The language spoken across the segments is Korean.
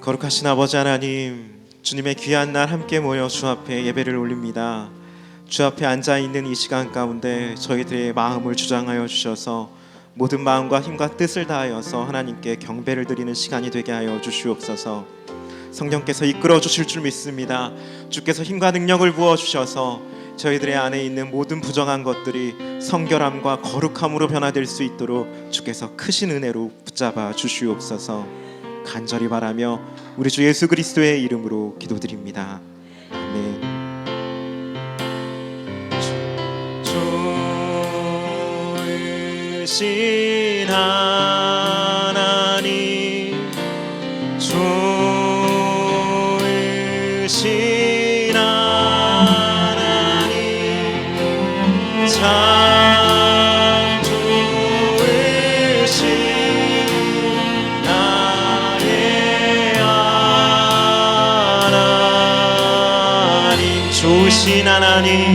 거룩하신 아버지 하나님, 주님의 귀한 날 함께 모여 주 앞에 예배를 올립니다. 주 앞에 앉아있는 이 시간 가운데 저희들의 마음을 주장하여 주셔서 모든 마음과 힘과 뜻을 다하여서 하나님께 경배를 드리는 시간이 되게 하여 주시옵소서. 성령께서 이끌어 주실 줄 믿습니다. 주께서 힘과 능력을 부어주셔서 저희들의 안에 있는 모든 부정한 것들이 성결함과 거룩함으로 변화될 수 있도록 주께서 크신 은혜로 붙잡아 주시옵소서. 간절히 바라며 우리 주 예수 그리스도의 이름으로 기도드립니다. 아멘. 좋으신 하나님, 좋으신 하나님, 참 좋으신 나의 하나님, 좋으신 하나님,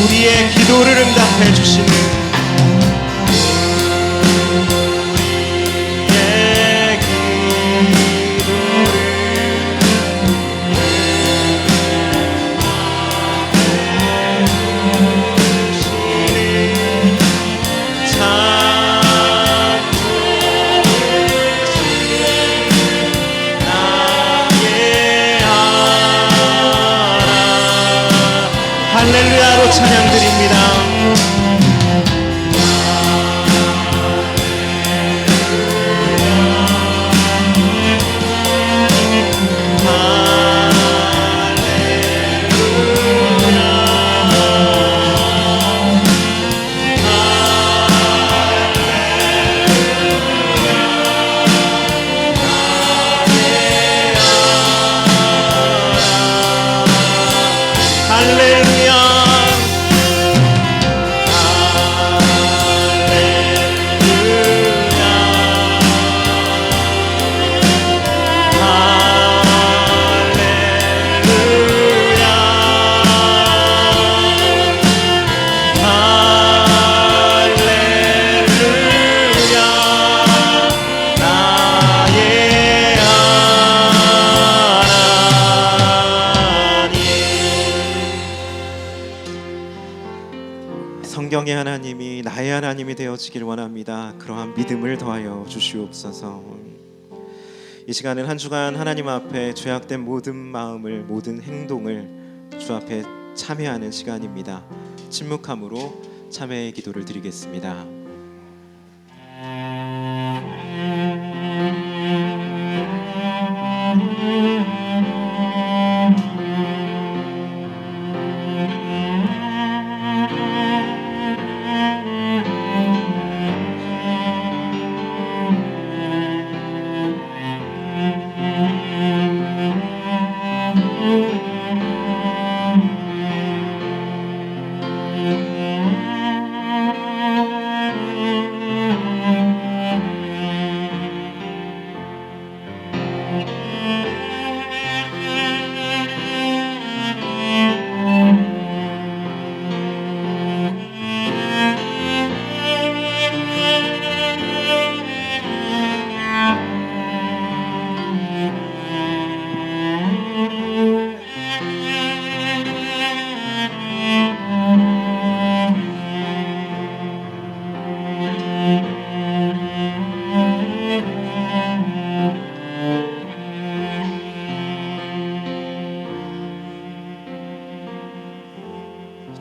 우리의 기도를 응답해 주시는 우리의 기도를 참 좋으신 나의 할렐루야로 찬양드립니다. 성경의 하나님이 나의 하나님이 되어지길 원합니다. 그러한 믿음을 더하여 주시옵소서. 이 시간은 한 주간 하나님 앞에 죄악된 모든 마음을, 모든 행동을 주 앞에 참회하는 시간입니다. 침묵함으로 참회의 기도를 드리겠습니다.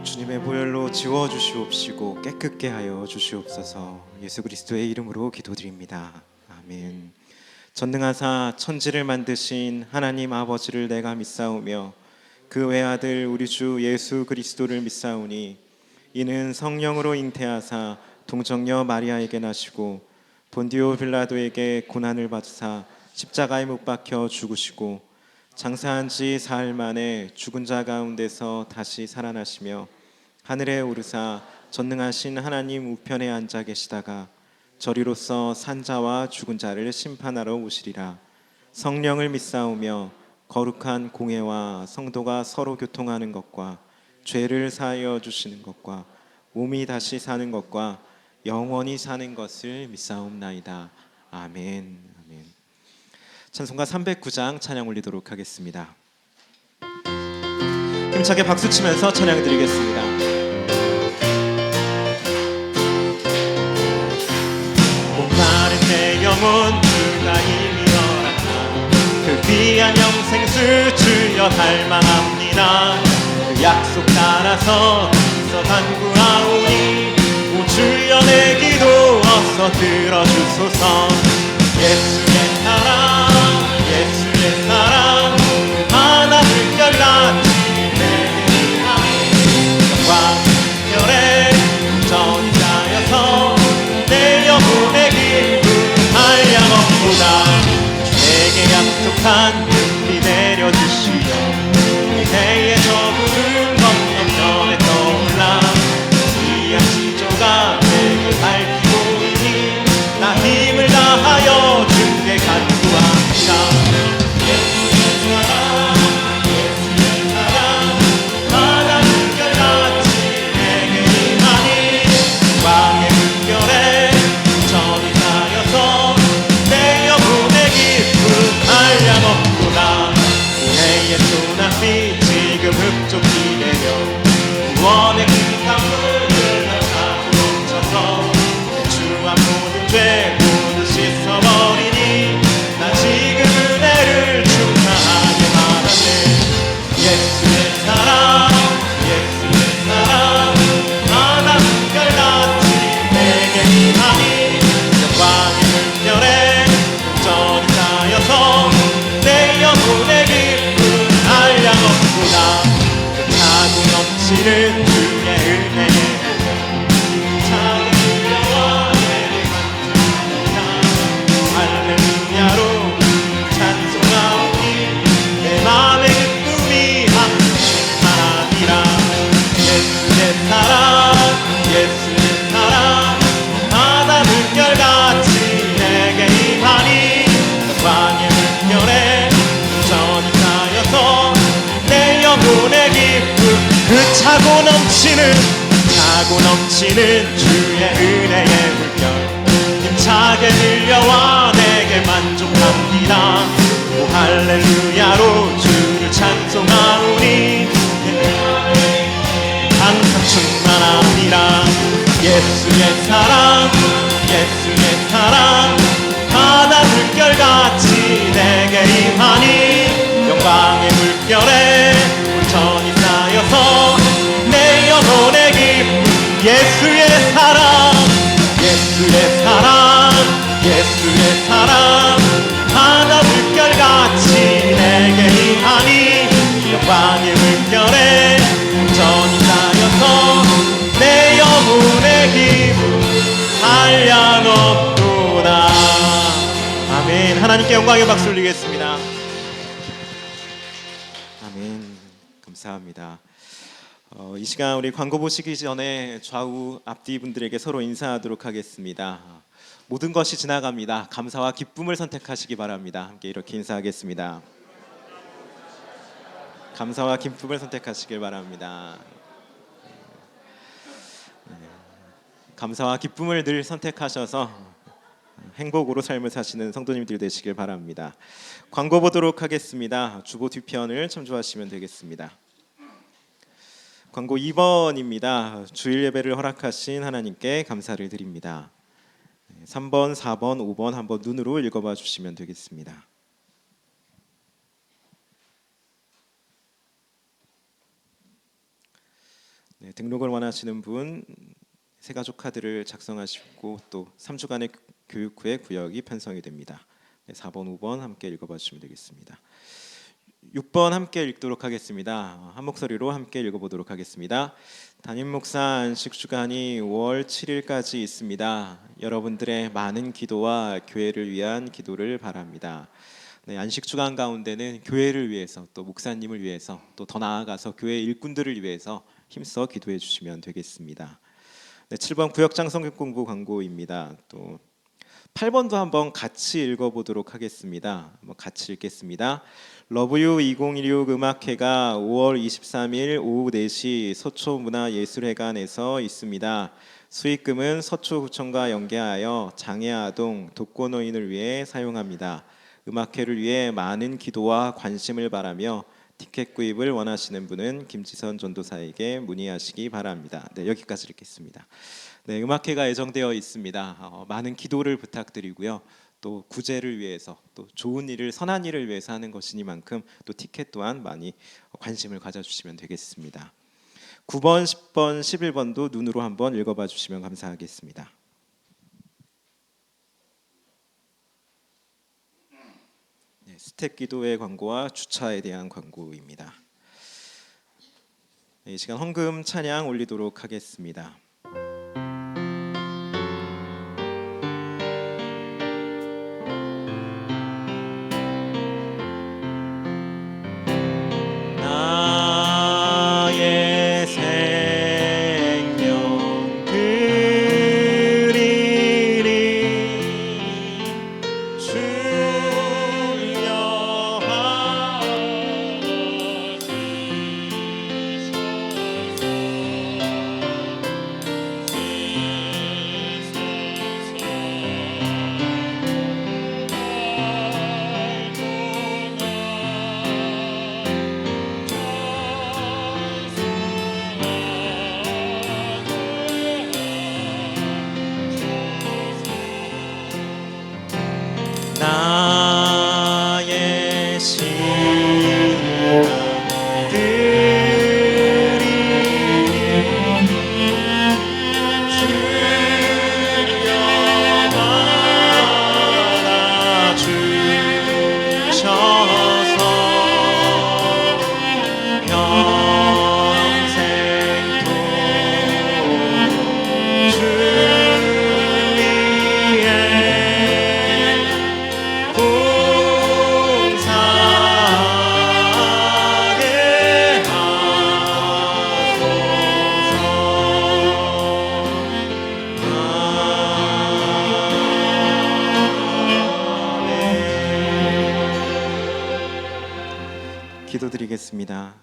주님의 보혈로 지워주시옵시고 깨끗게 하여 주시옵소서. 예수 그리스도의 이름으로 기도드립니다. 아멘. 전능하사 천지를 만드신 하나님 아버지를 내가 믿사오며 그 외아들 우리 주 예수 그리스도를 믿사오니 이는 성령으로 잉태하사 동정녀 마리아에게 나시고 본디오 빌라도에게 고난을 받으사 십자가에 못 박혀 죽으시고 장사한 지 사흘 만에 죽은 자 가운데서 다시 살아나시며 하늘에 오르사 전능하신 하나님 우편에 앉아 계시다가 저리로서 산자와 죽은 자를 심판하러 오시리라. 성령을 믿사오며 거룩한 공회와 성도가 서로 교통하는 것과 죄를 사하여 주시는 것과 몸이 다시 사는 것과 영원히 사는 것을 믿사옵나이다. 아멘. 아멘. 찬송가 309장 찬양 올리도록 하겠습니다. 힘차게 박수 치면서 찬양 드리겠습니다. 목마른 내 영혼 주가 이미 허락한 그 귀한 영생수 주여 닮아갑니다. 그 약속 따라서 서 간구하오니 오 주여 내 기도 어서 들어주소서. 예수의 사랑 예수의 사랑 하나 물결같이 내게 영광 별에 전이 쌓여서 내 영혼의 기쁨 한량없보다 주에게 약속한 은비 내려주시오. 그대의 저 구름 건너편에 떠올라 귀한 지조가 내게 밝히고 있니 나 힘을 다하여 주께 간구합니다. 예수의 사랑 예수의 사랑 바다 물결같이 내게 임하니 왕의 물결에 전이 쌓여서 내 영혼의 기쁨 한량없구나. 그의 손앞이 지금 흡족히되며 구원의 큰 강물을 타고 넘쳐서 내 주와 모든 죄 모두 씻어버리니 나 지금 은혜를 축하하게 받았네. 예수의 사랑 예수의 사랑 바다 물결같이 내게 임하니 영광의 물결에 전이 쌓여서 내 영혼의 기쁨 한량없구나. 그 차고 넘치는 주의 은혜에 차게 들려와 내게 만족합니다. 할렐루야로 찬송하오니 내 맘의 기쁨이 항상하리라. 예수의 사랑 예수의 사랑 바다 물결같이 내게 임하니 영광의 물결에 전이 쌓여서 내 영혼의 기쁨 그 차고 넘치는 주의 은혜의 물결 힘차게 들려와 내게 만족합니다. 오 할렐루야로 주를 찬송하오니 항상 충만합니다. 예수의 사랑 예수의 사랑 바다 물결같이 내게 임하니 영광의 물결에 온전히 쌓여서 내 영혼의 기쁨 예수의 사랑 예수의 사랑 예수의 사랑 바다 물결같이 내게 임하니 영광의 물결에 온전히 쌓여서 내 영혼의 기쁨 한량없도다. 아멘. 하나님께 영광의 박수 올리겠습니다. 아멘. 감사합니다. 이 시간 우리 광고 보시기 전에 좌우 앞뒤 분들에게 서로 인사하도록 하겠습니다. 모든 것이 지나갑니다. 감사와 기쁨을 선택하시기 바랍니다. 함께 이렇게 인사하겠습니다. 감사와 기쁨을 선택하시길 바랍니다. 감사와 기쁨을 늘 선택하셔서 행복으로 삶을 사시는 성도님들 되시길 바랍니다. 광고 보도록 하겠습니다. 주보 뒤편을 참조하시면 되겠습니다. 광고 2번입니다. 주일 예배를 허락하신 하나님께 감사를 드립니다. 3번, 4번, 5번 한번 눈으로 읽어봐 주시면 되겠습니다. 네, 등록을 원하시는 분 새가족 카드를 작성하시고 또 3주간의 교육 후에 구역이 편성이 됩니다. 네, 4번, 5번 함께 읽어봐 주시면 되겠습니다. 6번 함께 읽도록 하겠습니다. 한 목소리로 함께 읽어보도록 하겠습니다. 담임 목사 안식 주간이 5월 7일까지 있습니다. 여러분들의 많은 기도와 교회를 위한 기도를 바랍니다. 네, 안식 주간 가운데는 교회를 위해서 또 목사님을 위해서 또 더 나아가서 교회 일꾼들을 위해서 힘써 기도해 주시면 되겠습니다. 네, 7번 구역장 성경 공부 광고입니다. 또 8번도 한번 같이 읽어보도록 하겠습니다. 한번 같이 읽겠습니다. 러브유 2016 음악회가 5월 23일 오후 4시 서초문화예술회관에서 있습니다. 수익금은 서초구청과 연계하여 장애아동 독거노인을 위해 사용합니다. 음악회를 위해 많은 기도와 관심을 바라며 티켓 구입을 원하시는 분은 김지선 전도사에게 문의하시기 바랍니다. 네, 여기까지 읽겠습니다. 네, 음악회가 예정되어 있습니다. 많은 기도를 부탁드리고요. 또 구제를 위해서 또 좋은 일을 선한 일을 위해서 하는 것이니만큼 또 티켓 또한 많이 관심을 가져주시면 되겠습니다. 9번, 10번, 11번도 눈으로 한번 읽어봐 주시면 감사하겠습니다. 네, 스택 기도회 광고와 주차에 대한 광고입니다. 이 시간 헌금 찬양 올리도록 하겠습니다. 나의 생명 드리리 주여 나의 시간 드리리 주여 받아주셔서 평생토록 주 위에 봉사하게 하소서. 기도드리겠습니다.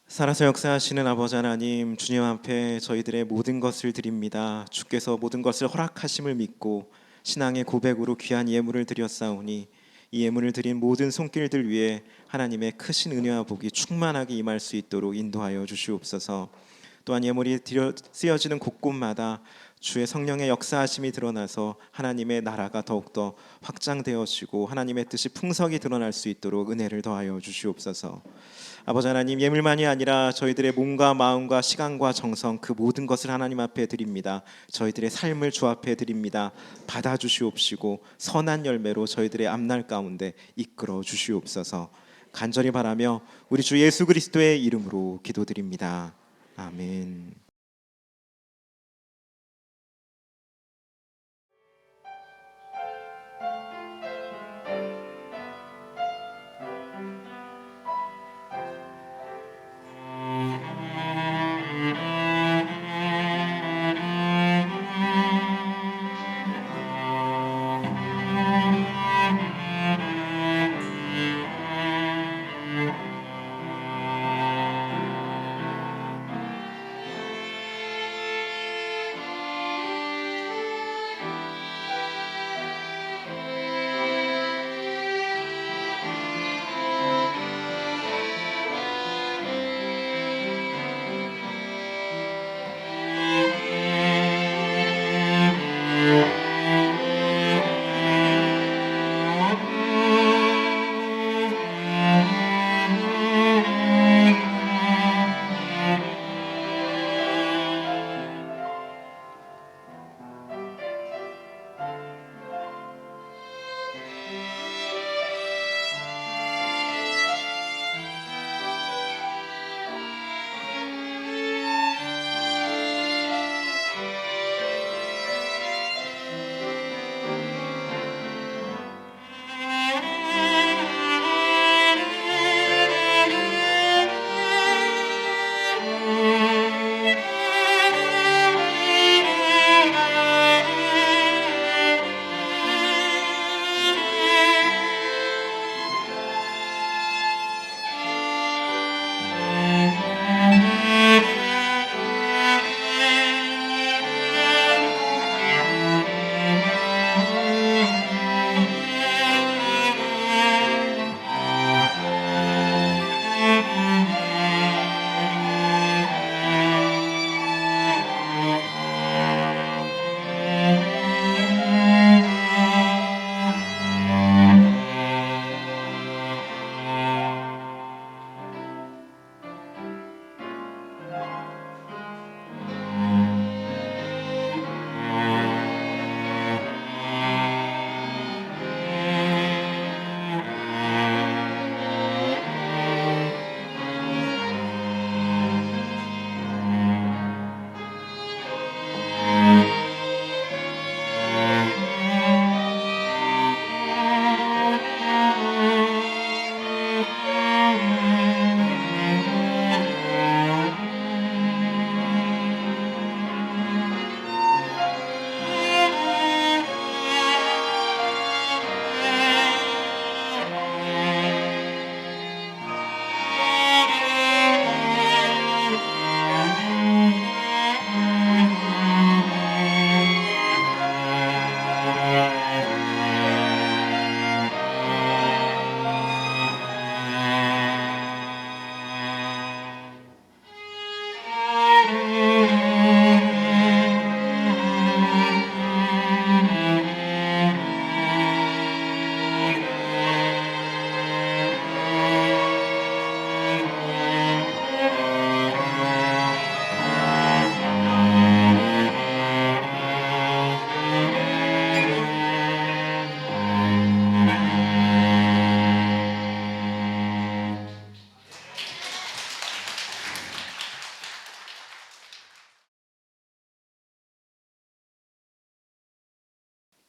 살아서 역사하시는 아버지 하나님, 주님 앞에 저희들의 모든 것을 드립니다. 주께서 모든 것을 허락하심을 믿고 신앙의 고백으로 귀한 예물을 드렸사오니 이 예물을 드린 모든 손길들 위에 하나님의 크신 은혜와 복이 충만하게 임할 수 있도록 인도하여 주시옵소서. 또한 예물이 쓰여지는 곳곳마다 주의 성령의 역사하심이 드러나서 하나님의 나라가 더욱더 확장되어지고 하나님의 뜻이 풍성히 드러날 수 있도록 은혜를 더하여 주시옵소서. 아버지 하나님, 예물만이 아니라 저희들의 몸과 마음과 시간과 정성 그 모든 것을 하나님 앞에 드립니다. 저희들의 삶을 주 앞에 드립니다. 받아주시옵시고 선한 열매로 저희들의 앞날 가운데 이끌어 주시옵소서. 간절히 바라며 우리 주 예수 그리스도의 이름으로 기도드립니다. 아멘.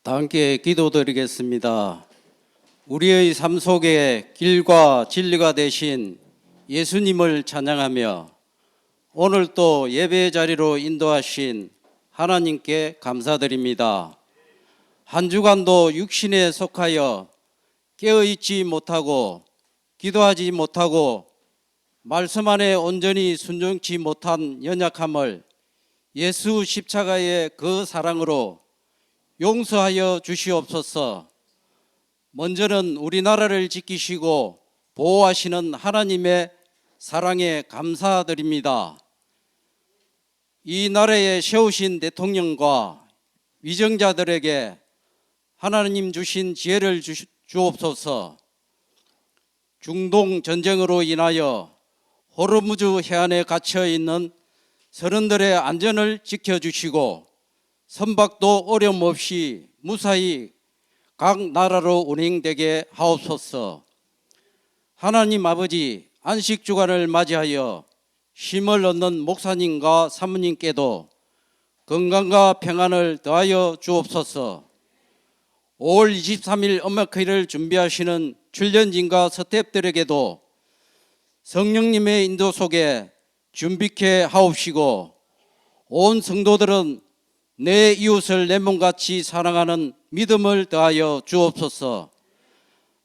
다 함께 기도드리겠습니다. 우리의 삶 속에 길과 진리가 되신 예수님을 찬양하며 오늘 또 예배 자리로 인도하신 하나님께 감사드립니다. 한 주간도 육신에 속하여 깨어있지 못하고 기도하지 못하고 말씀 안에 온전히 순종치 못한 연약함을 예수 십자가의 그 사랑으로 용서하여 주시옵소서. 먼저는 우리나라를 지키시고 보호하시는 하나님의 사랑에 감사드립니다. 이 나라에 세우신 대통령과 위정자들에게 하나님 주신 지혜를 주옵소서. 중동 전쟁으로 인하여 호르무즈 해안에 갇혀 있는 서른들의 안전을 지켜주시고 선박도 어려움 없이 무사히 각 나라로 운행되게 하옵소서. 하나님 아버지, 안식 주간을 맞이하여 쉼을 얻는 목사님과 사모님께도 건강과 평안을 더하여 주옵소서. 5월 23일 엄마크일을 준비하시는 출연진과 스태프들에게도 성령님의 인도 속에 준비케 하옵시고 온 성도들은 내 이웃을 내 몸같이 사랑하는 믿음을 더하여 주옵소서.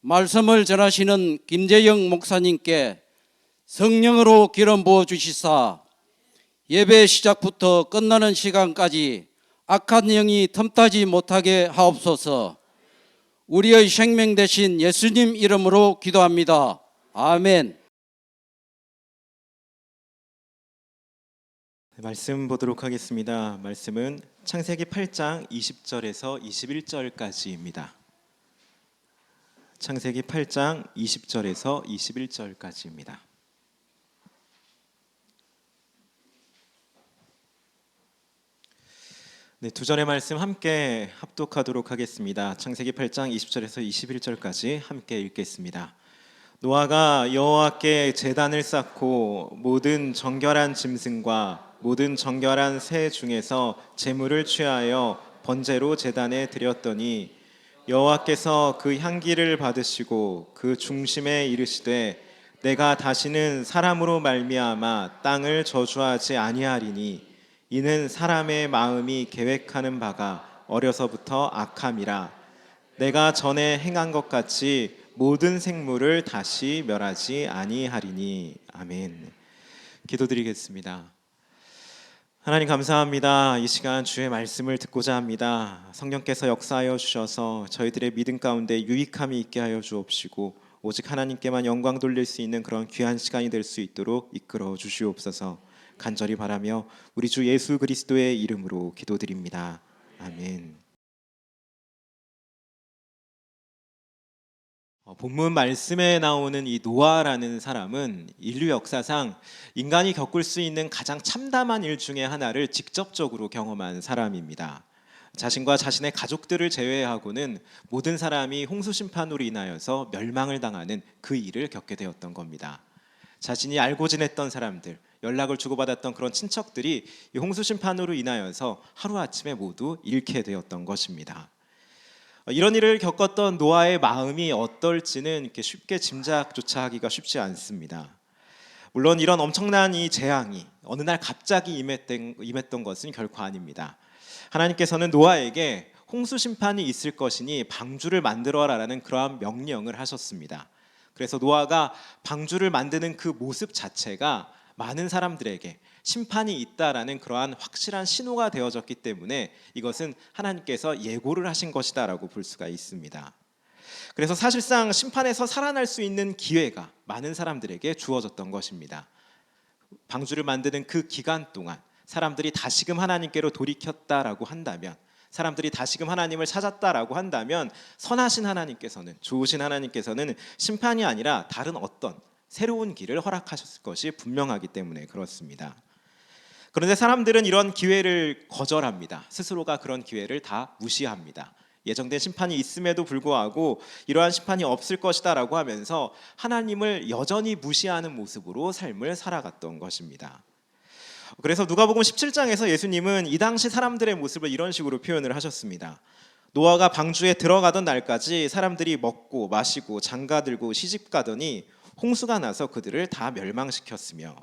말씀을 전하시는 김재영 목사님께 성령으로 기름 부어 주시사 예배 시작부터 끝나는 시간까지 악한 영이 틈타지 못하게 하옵소서. 우리의 생명 되신 예수님 이름으로 기도합니다. 아멘. 말씀 보도록 하겠습니다. 말씀은 창세기 8장 20절에서 21절까지입니다. 창세기 8장 20절에서 21절까지입니다. 네, 두 절의 말씀 함께 합독하도록 하겠습니다. 창세기 8장 20절에서 21절까지 함께 읽겠습니다. 노아가 여호와께 제단을 쌓고 모든 정결한 짐승과 모든 정결한 새 중에서 제물을 취하여 번제로 제단에 드렸더니 여호와께서 그 향기를 받으시고 그 중심에 이르시되 내가 다시는 사람으로 말미암아 땅을 저주하지 아니하리니 이는 사람의 마음이 계획하는 바가 어려서부터 악함이라. 내가 전에 행한 것 같이 모든 생물을 다시 멸하지 아니하리니. 아멘. 기도드리겠습니다. 하나님 감사합니다. 이 시간 주의 말씀을 듣고자 합니다. 성령께서 역사하여 주셔서 저희들의 믿음 가운데 유익함이 있게 하여 주옵시고 오직 하나님께만 영광 돌릴 수 있는 그런 귀한 시간이 될 수 있도록 이끌어 주시옵소서. 간절히 바라며 우리 주 예수 그리스도의 이름으로 기도드립니다. 아멘. 본문 말씀에 나오는 이 노아라는 사람은 인류 역사상 인간이 겪을 수 있는 가장 참담한 일 중에 하나를 직접적으로 경험한 사람입니다. 자신과 자신의 가족들을 제외하고는 모든 사람이 홍수 심판으로 인하여서 멸망을 당하는 그 일을 겪게 되었던 겁니다. 자신이 알고 지냈던 사람들, 연락을 주고받았던 그런 친척들이 이 홍수 심판으로 인하여서 하루아침에 모두 잃게 되었던 것입니다. 이런 일을 겪었던 노아의 마음이 어떨지는 이렇게 쉽게 짐작조차 하기가 쉽지 않습니다. 물론 이런 엄청난 이 재앙이 어느 날 갑자기 임했던 것은 결코 아닙니다. 하나님께서는 노아에게 홍수 심판이 있을 것이니 방주를 만들어라라는 그러한 명령을 하셨습니다. 그래서 노아가 방주를 만드는 그 모습 자체가 많은 사람들에게 심판이 있다라는 그러한 확실한 신호가 되어졌기 때문에 이것은 하나님께서 예고를 하신 것이다라고 볼 수가 있습니다. 그래서 사실상 심판에서 살아날 수 있는 기회가 많은 사람들에게 주어졌던 것입니다. 방주를 만드는 그 기간 동안 사람들이 다시금 하나님께로 돌이켰다라고 한다면, 사람들이 다시금 하나님을 찾았다라고 한다면 선하신 하나님께서는, 좋으신 하나님께서는 심판이 아니라 다른 어떤 새로운 길을 허락하셨을 것이 분명하기 때문에 그렇습니다. 그런데 사람들은 이런 기회를 거절합니다. 스스로가 그런 기회를 다 무시합니다. 예정된 심판이 있음에도 불구하고 이러한 심판이 없을 것이다 라고 하면서 하나님을 여전히 무시하는 모습으로 삶을 살아갔던 것입니다. 그래서 누가복음 17장에서 예수님은 이 당시 사람들의 모습을 이런 식으로 표현을 하셨습니다. 노아가 방주에 들어가던 날까지 사람들이 먹고 마시고 장가들고 시집가더니 홍수가 나서 그들을 다 멸망시켰으며,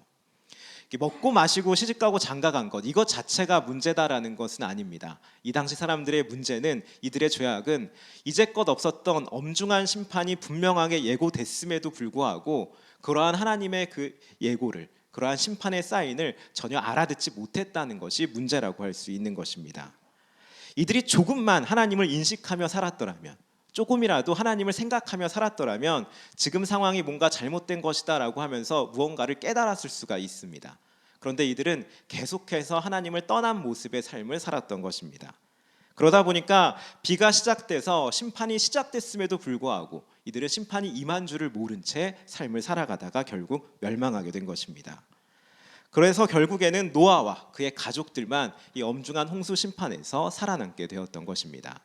먹고 마시고 시집가고 장가간 것, 이것 자체가 문제다라는 것은 아닙니다. 이 당시 사람들의 문제는, 이들의 죄악은 이제껏 없었던 엄중한 심판이 분명하게 예고됐음에도 불구하고 그러한 하나님의 그 예고를, 그러한 심판의 사인을 전혀 알아듣지 못했다는 것이 문제라고 할 수 있는 것입니다. 이들이 조금만 하나님을 인식하며 살았더라면, 조금이라도 하나님을 생각하며 살았더라면 지금 상황이 뭔가 잘못된 것이다라고 하면서 무언가를 깨달았을 수가 있습니다. 그런데 이들은 계속해서 하나님을 떠난 모습의 삶을 살았던 것입니다. 그러다 보니까 비가 시작돼서 심판이 시작됐음에도 불구하고 이들은 심판이 임한 줄을 모른 채 삶을 살아가다가 결국 멸망하게 된 것입니다. 그래서 결국에는 노아와 그의 가족들만 이 엄중한 홍수 심판에서 살아남게 되었던 것입니다.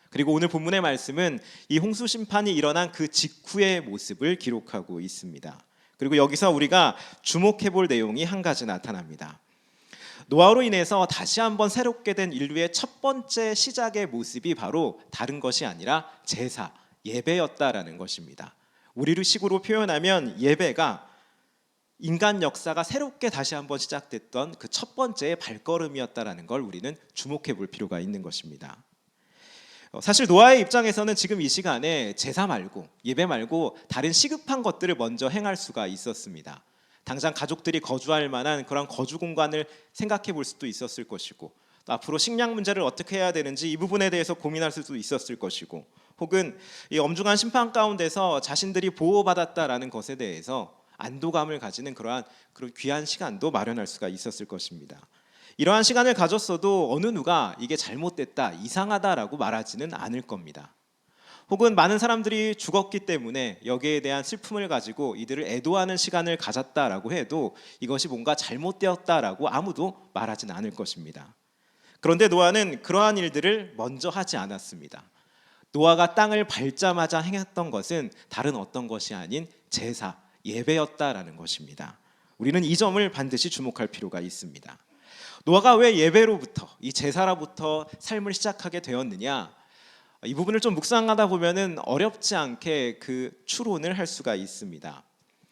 그리고 오늘 본문의 말씀은 이 홍수 심판이 일어난 그 직후의 모습을 기록하고 있습니다. 그리고 여기서 우리가 주목해 볼 내용이 한 가지 나타납니다. 노아로 인해서 다시 한번 새롭게 된 인류의 첫 번째 시작의 모습이 바로 다른 것이 아니라 제사, 예배였다라는 것입니다. 우리를 식으로 표현하면 예배가 인간 역사가 새롭게 다시 한번 시작됐던 그 첫 번째의 발걸음이었다라는 걸 우리는 주목해 볼 필요가 있는 것입니다. 사실 노아의 입장에서는 지금 이 시간에 제사 말고, 예배 말고 다른 시급한 것들을 먼저 행할 수가 있었습니다. 당장 가족들이 거주할 만한 그런 거주 공간을 생각해 볼 수도 있었을 것이고, 또 앞으로 식량 문제를 어떻게 해야 되는지 이 부분에 대해서 고민할 수도 있었을 것이고, 혹은 이 엄중한 심판 가운데서 자신들이 보호받았다라는 것에 대해서 안도감을 가지는 그런 귀한 시간도 마련할 수가 있었을 것입니다. 이러한 시간을 가졌어도 어느 누가 이게 잘못됐다, 이상하다라고 말하지는 않을 겁니다. 혹은 많은 사람들이 죽었기 때문에 여기에 대한 슬픔을 가지고 이들을 애도하는 시간을 가졌다라고 해도 이것이 뭔가 잘못되었다라고 아무도 말하진 않을 것입니다. 그런데 노아는 그러한 일들을 먼저 하지 않았습니다. 노아가 땅을 밟자마자 행했던 것은 다른 어떤 것이 아닌 제사, 예배였다라는 것입니다. 우리는 이 점을 반드시 주목할 필요가 있습니다. 노아가 왜 예배로부터, 이 제사로부터 삶을 시작하게 되었느냐? 이 부분을 좀 묵상하다 보면은 어렵지 않게 그 추론을 할 수가 있습니다.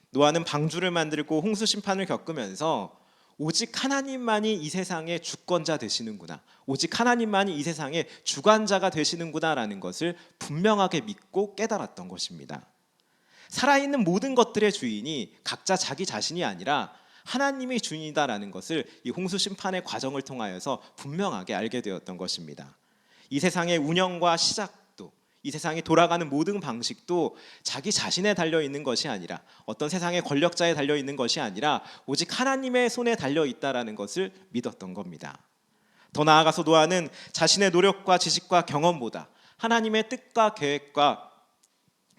노아는 방주를 만들고 홍수 심판을 겪으면서 오직 하나님만이 이 세상의 주권자 되시는구나, 오직 하나님만이 이 세상의 주관자가 되시는구나라는 것을 분명하게 믿고 깨달았던 것입니다. 살아있는 모든 것들의 주인이 각자 자기 자신이 아니라 하나님이 주인이다라는 것을 이 홍수 심판의 과정을 통하여서 분명하게 알게 되었던 것입니다. 이 세상의 운영과 시작도, 이 세상이 돌아가는 모든 방식도 자기 자신에 달려있는 것이 아니라, 어떤 세상의 권력자에 달려있는 것이 아니라 오직 하나님의 손에 달려있다라는 것을 믿었던 겁니다. 더 나아가서 노아는 자신의 노력과 지식과 경험보다 하나님의 뜻과 계획과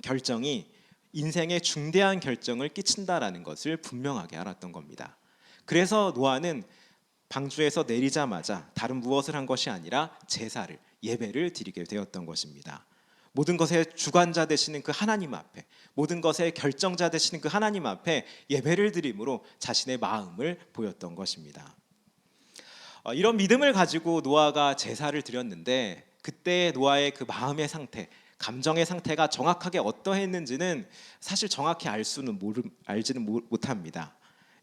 결정이 인생의 중대한 결정을 끼친다라는 것을 분명하게 알았던 겁니다. 그래서 노아는 방주에서 내리자마자 다른 무엇을 한 것이 아니라 제사를, 예배를 드리게 되었던 것입니다. 모든 것의 주관자 되시는 그 하나님 앞에, 모든 것의 결정자 되시는 그 하나님 앞에 예배를 드림으로 자신의 마음을 보였던 것입니다. 이런 믿음을 가지고 노아가 제사를 드렸는데, 그때 노아의 그 마음의 상태, 감정의 상태가 정확하게 어떠했는지는 사실 정확히 알지는 못합니다.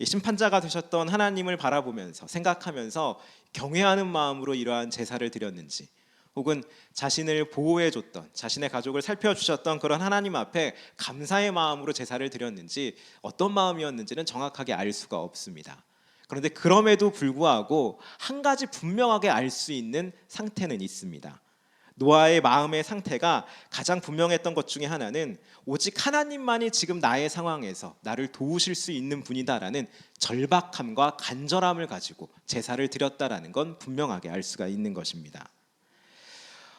심판자가 되셨던 하나님을 바라보면서, 생각하면서 경외하는 마음으로 이러한 제사를 드렸는지, 혹은 자신을 보호해줬던, 자신의 가족을 살펴주셨던 그런 하나님 앞에 감사의 마음으로 제사를 드렸는지, 어떤 마음이었는지는 정확하게 알 수가 없습니다. 그런데 그럼에도 불구하고 한 가지 분명하게 알 수 있는 상태는 있습니다. 노아의 마음의 상태가 가장 분명했던 것 중에 하나는 오직 하나님만이 지금 나의 상황에서 나를 도우실 수 있는 분이다라는 절박함과 간절함을 가지고 제사를 드렸다라는 건 분명하게 알 수가 있는 것입니다.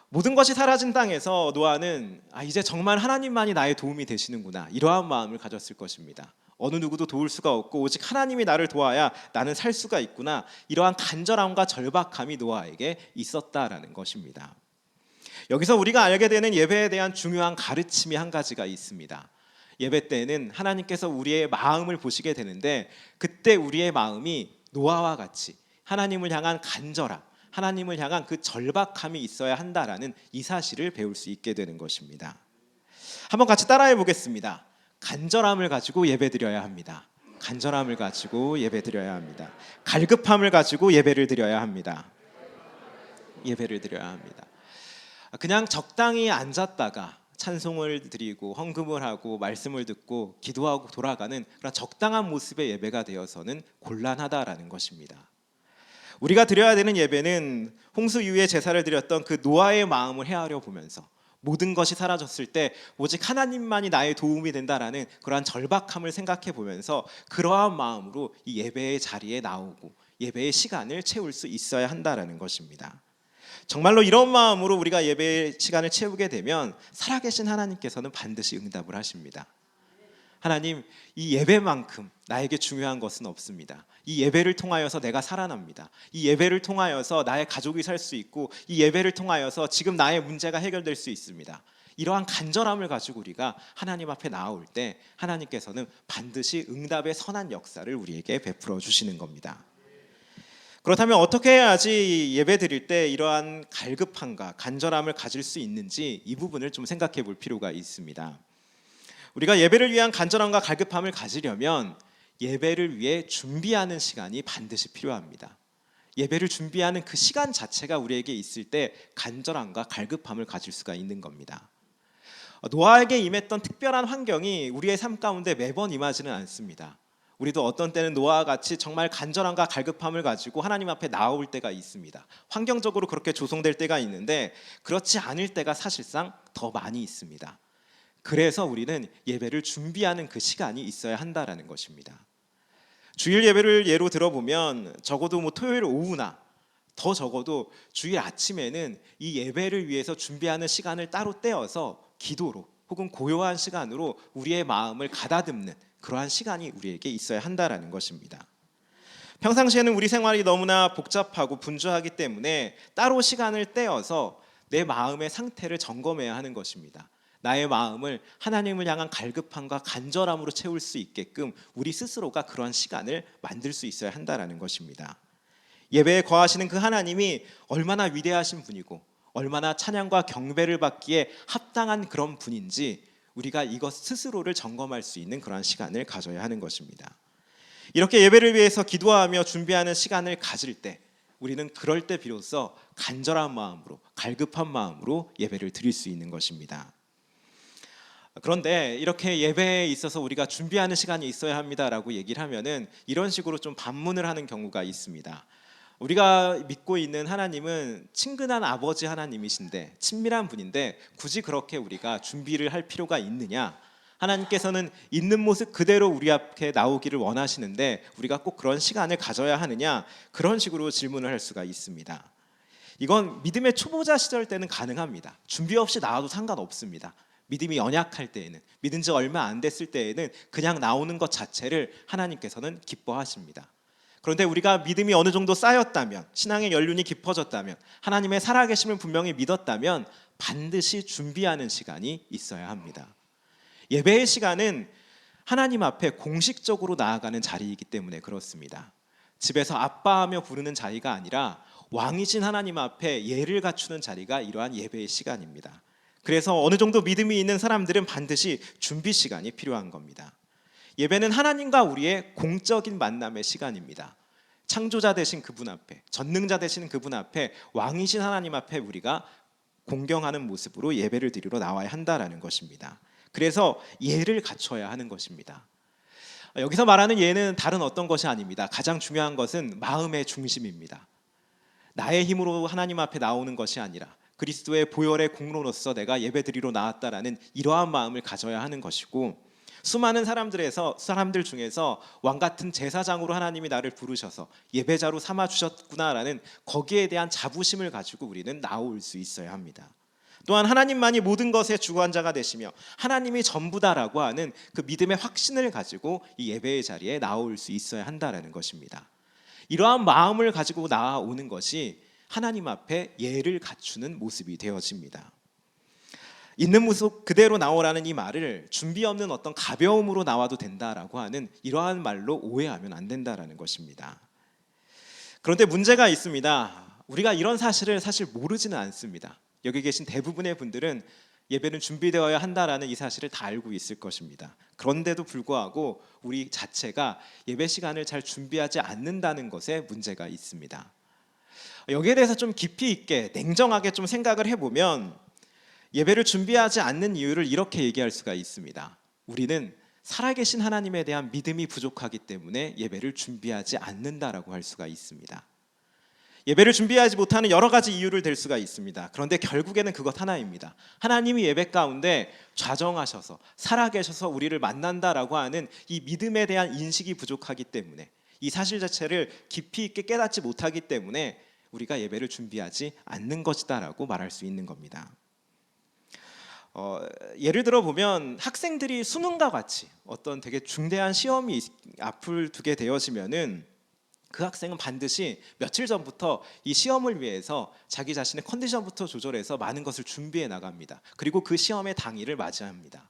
모든 것이 사라진 땅에서 노아는 이제 정말 하나님만이 나의 도움이 되시는구나, 이러한 마음을 가졌을 것입니다. 어느 누구도 도울 수가 없고 오직 하나님이 나를 도와야 나는 살 수가 있구나, 이러한 간절함과 절박함이 노아에게 있었다라는 것입니다. 여기서 우리가 알게 되는 예배에 대한 중요한 가르침이 한 가지가 있습니다. 예배 때는 하나님께서 우리의 마음을 보시게 되는데, 그때 우리의 마음이 노아와 같이 하나님을 향한 간절함, 하나님을 향한 그 절박함이 있어야 한다라는 이 사실을 배울 수 있게 되는 것입니다. 한번 같이 따라해 보겠습니다. 간절함을 가지고 예배드려야 합니다. 간절함을 가지고 예배드려야 합니다. 갈급함을 가지고 예배를 드려야 합니다. 예배를 드려야 합니다. 그냥 적당히 앉았다가 찬송을 드리고 헌금을 하고 말씀을 듣고 기도하고 돌아가는 그런 적당한 모습의 예배가 되어서는 곤란하다라는 것입니다. 우리가 드려야 되는 예배는 홍수 이후에 제사를 드렸던 그 노아의 마음을 헤아려 보면서 모든 것이 사라졌을 때 오직 하나님만이 나의 도움이 된다라는 그러한 절박함을 생각해 보면서 그러한 마음으로 이 예배의 자리에 나오고 예배의 시간을 채울 수 있어야 한다라는 것입니다. 정말로 이런 마음으로 우리가 예배의 시간을 채우게 되면 살아계신 하나님께서는 반드시 응답을 하십니다. 하나님, 이 예배만큼 나에게 중요한 것은 없습니다. 이 예배를 통하여서 내가 살아납니다. 이 예배를 통하여서 나의 가족이 살 수 있고 이 예배를 통하여서 지금 나의 문제가 해결될 수 있습니다. 이러한 간절함을 가지고 우리가 하나님 앞에 나올 때 하나님께서는 반드시 응답의 선한 역사를 우리에게 베풀어 주시는 겁니다. 그렇다면 어떻게 해야지 예배 드릴 때 이러한 갈급함과 간절함을 가질 수 있는지 이 부분을 좀 생각해 볼 필요가 있습니다. 우리가 예배를 위한 간절함과 갈급함을 가지려면 예배를 위해 준비하는 시간이 반드시 필요합니다. 예배를 준비하는 그 시간 자체가 우리에게 있을 때 간절함과 갈급함을 가질 수가 있는 겁니다. 노아에게 임했던 특별한 환경이 우리의 삶 가운데 매번 임하지는 않습니다. 우리도 어떤 때는 노아와 같이 정말 간절함과 갈급함을 가지고 하나님 앞에 나올 때가 있습니다. 환경적으로 그렇게 조성될 때가 있는데 그렇지 않을 때가 사실상 더 많이 있습니다. 그래서 우리는 예배를 준비하는 그 시간이 있어야 한다라는 것입니다. 주일 예배를 예로 들어보면 적어도 토요일 오후나 더 적어도 주일 아침에는 이 예배를 위해서 준비하는 시간을 따로 떼어서 기도로 혹은 고요한 시간으로 우리의 마음을 가다듬는 그러한 시간이 우리에게 있어야 한다라는 것입니다. 평상시에는 우리 생활이 너무나 복잡하고 분주하기 때문에 따로 시간을 떼어서 내 마음의 상태를 점검해야 하는 것입니다. 나의 마음을 하나님을 향한 갈급함과 간절함으로 채울 수 있게끔 우리 스스로가 그러한 시간을 만들 수 있어야 한다라는 것입니다. 예배에 거하시는 그 하나님이 얼마나 위대하신 분이고 얼마나 찬양과 경배를 받기에 합당한 그런 분인지 우리가 이것 스스로를 점검할 수 있는 그러한 시간을 가져야 하는 것입니다. 이렇게 예배를 위해서 기도하며 준비하는 시간을 가질 때 우리는 그럴 때 비로소 간절한 마음으로 갈급한 마음으로 예배를 드릴 수 있는 것입니다. 그런데 이렇게 예배에 있어서 우리가 준비하는 시간이 있어야 합니다라고 얘기를 하면은 이런 식으로 좀 반문을 하는 경우가 있습니다. 우리가 믿고 있는 하나님은 친근한 아버지 하나님이신데 친밀한 분인데 굳이 그렇게 우리가 준비를 할 필요가 있느냐? 하나님께서는 있는 모습 그대로 우리 앞에 나오기를 원하시는데 우리가 꼭 그런 시간을 가져야 하느냐? 그런 식으로 질문을 할 수가 있습니다. 이건 믿음의 초보자 시절 때는 가능합니다. 준비 없이 나와도 상관없습니다. 믿음이 연약할 때에는, 믿은 지 얼마 안 됐을 때에는 그냥 나오는 것 자체를 하나님께서는 기뻐하십니다. 그런데 우리가 믿음이 어느 정도 쌓였다면, 신앙의 연륜이 깊어졌다면, 하나님의 살아계심을 분명히 믿었다면 반드시 준비하는 시간이 있어야 합니다. 예배의 시간은 하나님 앞에 공식적으로 나아가는 자리이기 때문에 그렇습니다. 집에서 아빠하며 부르는 자리가 아니라 왕이신 하나님 앞에 예를 갖추는 자리가 이러한 예배의 시간입니다. 그래서 어느 정도 믿음이 있는 사람들은 반드시 준비 시간이 필요한 겁니다. 예배는 하나님과 우리의 공적인 만남의 시간입니다. 창조자 되신 그분 앞에, 전능자 되신 그분 앞에, 왕이신 하나님 앞에 우리가 공경하는 모습으로 예배를 드리러 나와야 한다라는 것입니다. 그래서 예를 갖춰야 하는 것입니다. 여기서 말하는 예는 다른 어떤 것이 아닙니다. 가장 중요한 것은 마음의 중심입니다. 나의 힘으로 하나님 앞에 나오는 것이 아니라 그리스도의 보혈의 공로로서 내가 예배드리러 나왔다라는 이러한 마음을 가져야 하는 것이고, 수많은 사람들 중에서 왕 같은 제사장으로 하나님이 나를 부르셔서 예배자로 삼아 주셨구나라는 거기에 대한 자부심을 가지고 우리는 나올 수 있어야 합니다. 또한 하나님만이 모든 것의 주관자가 되시며 하나님이 전부다라고 하는 그 믿음의 확신을 가지고 이 예배의 자리에 나올 수 있어야 한다라는 것입니다. 이러한 마음을 가지고 나오는 것이 하나님 앞에 예를 갖추는 모습이 되어집니다. 있는 모습 그대로 나오라는 이 말을 준비 없는 어떤 가벼움으로 나와도 된다라고 하는 이러한 말로 오해하면 안 된다라는 것입니다. 그런데 문제가 있습니다. 우리가 이런 사실을 사실 모르지는 않습니다. 여기 계신 대부분의 분들은 예배는 준비되어야 한다라는 이 사실을 다 알고 있을 것입니다. 그런데도 불구하고 우리 자체가 예배 시간을 잘 준비하지 않는다는 것에 문제가 있습니다. 여기에 대해서 좀 깊이 있게 냉정하게 좀 생각을 해보면 예배를 준비하지 않는 이유를 이렇게 얘기할 수가 있습니다. 우리는 살아계신 하나님에 대한 믿음이 부족하기 때문에 예배를 준비하지 않는다라고 할 수가 있습니다. 예배를 준비하지 못하는 여러 가지 이유를 댈 수가 있습니다. 그런데 결국에는 그것 하나입니다. 하나님이 예배 가운데 좌정하셔서 살아계셔서 우리를 만난다라고 하는 이 믿음에 대한 인식이 부족하기 때문에, 이 사실 자체를 깊이 있게 깨닫지 못하기 때문에 우리가 예배를 준비하지 않는 것이다라고 말할 수 있는 겁니다. 예를 들어 보면 학생들이 수능과 같이 어떤 되게 중대한 시험이 앞을 두게 되어지면은 그 학생은 반드시 며칠 전부터 이 시험을 위해서 자기 자신의 컨디션부터 조절해서 많은 것을 준비해 나갑니다. 그리고 그 시험의 당일을 맞이합니다.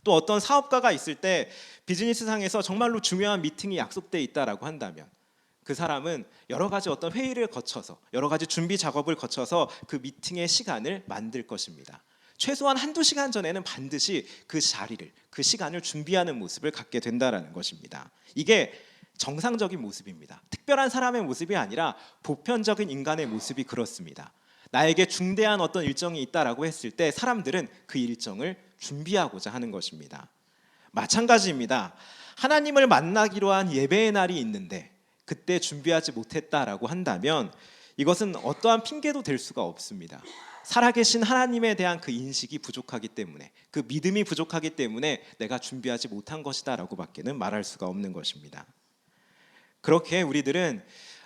또 어떤 사업가가 있을 때 비즈니스상에서 정말로 중요한 미팅이 약속돼 있다라고 한다면 그 사람은 여러 가지 어떤 회의를 거쳐서 여러 가지 준비 작업을 거쳐서 그 미팅의 시간을 만들 것입니다. 최소한 한두 시간 전에는 반드시 그 자리를, 그 시간을 준비하는 모습을 갖게 된다라는 것입니다. 이게 정상적인 모습입니다. 특별한 사람의 모습이 아니라 보편적인 인간의 모습이 그렇습니다. 나에게 중대한 어떤 일정이 있다라고 했을 때 사람들은 그 일정을 준비하고자 하는 것입니다. 마찬가지입니다. 하나님을 만나기로 한 예배의 날이 있는데 그때 준비하지 못했다라고 한다면 이것은 어떠한 핑계도 될 수가 없습니다. 살아계신 하나님에 대한 그 인식이 부족하기 때문에, 그 믿음이 부족하기 때문에 내가 준비하지 못한 것이다라고 밖에는 말할 수가 없는 것입니다. 그렇게 우리들은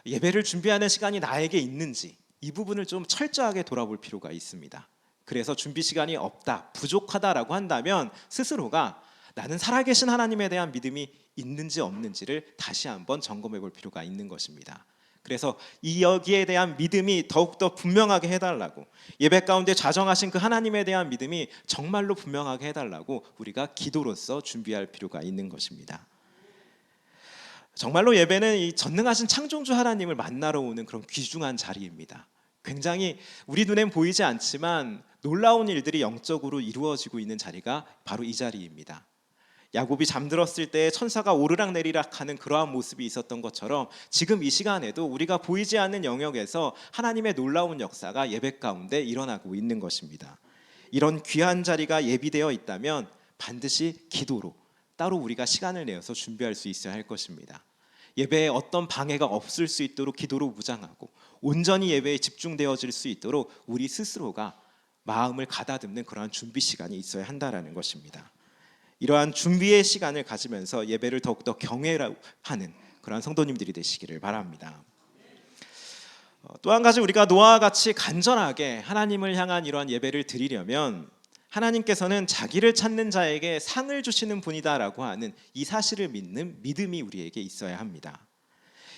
예배를 준비하는 시간이 나에게 있는지 이 부분을 좀 철저하게 돌아볼 필요가 있습니다. 그래서 준비 시간이 없다, 부족하다라고 한다면 스스로가 나는 살아계신 하나님에 대한 믿음이 있는지 없는지를 다시 한번 점검해 볼 필요가 있는 것입니다. 그래서 이 여기에 대한 믿음이 더욱더 분명하게 해달라고, 예배 가운데 좌정하신 그 하나님에 대한 믿음이 정말로 분명하게 해달라고 우리가 기도로서 준비할 필요가 있는 것입니다. 정말로 예배는 이 전능하신 창조주 하나님을 만나러 오는 그런 귀중한 자리입니다. 굉장히 우리 눈엔 보이지 않지만 놀라운 일들이 영적으로 이루어지고 있는 자리가 바로 이 자리입니다. 야곱이 잠들었을 때 천사가 오르락내리락 하는 그러한 모습이 있었던 것처럼 지금 이 시간에도 우리가 보이지 않는 영역에서 하나님의 놀라운 역사가 예배 가운데 일어나고 있는 것입니다. 이런 귀한 자리가 예비되어 있다면 반드시 기도로 따로 우리가 시간을 내어서 준비할 수 있어야 할 것입니다. 예배에 어떤 방해가 없을 수 있도록 기도로 무장하고 온전히 예배에 집중되어질 수 있도록 우리 스스로가 마음을 가다듬는 그러한 준비 시간이 있어야 한다라는 것입니다. 이러한 준비의 시간을 가지면서 예배를 더욱더 경외하는 그러한 성도님들이 되시기를 바랍니다. 또 한 가지, 우리가 노아와 같이 간절하게 하나님을 향한 이러한 예배를 드리려면 하나님께서는 자기를 찾는 자에게 상을 주시는 분이다라고 하는 이 사실을 믿는 믿음이 우리에게 있어야 합니다.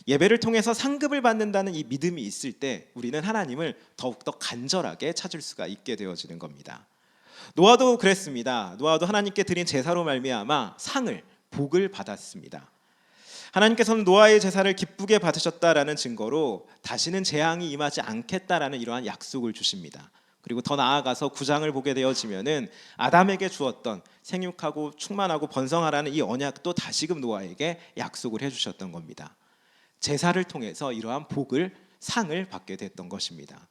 예배를 통해서 상급을 받는다는 이 믿음이 있을 때 우리는 하나님을 더욱더 간절하게 찾을 수가 있게 되어지는 겁니다. 노아도 그랬습니다. 노아도 하나님께 드린 제사로 말미암아 상을, 복을 받았습니다. 하나님께서는 노아의 제사를 기쁘게 받으셨다라는 증거로 다시는 재앙이 임하지 않겠다라는 이러한 약속을 주십니다. 그리고 더 나아가서 9장을 보게 되어지면은 아담에게 주었던 생육하고 충만하고 번성하라는 이 언약도 다시금 노아에게 약속을 해주셨던 겁니다. 제사를 통해서 이러한 복을, 상을 받게 됐던 것입니다.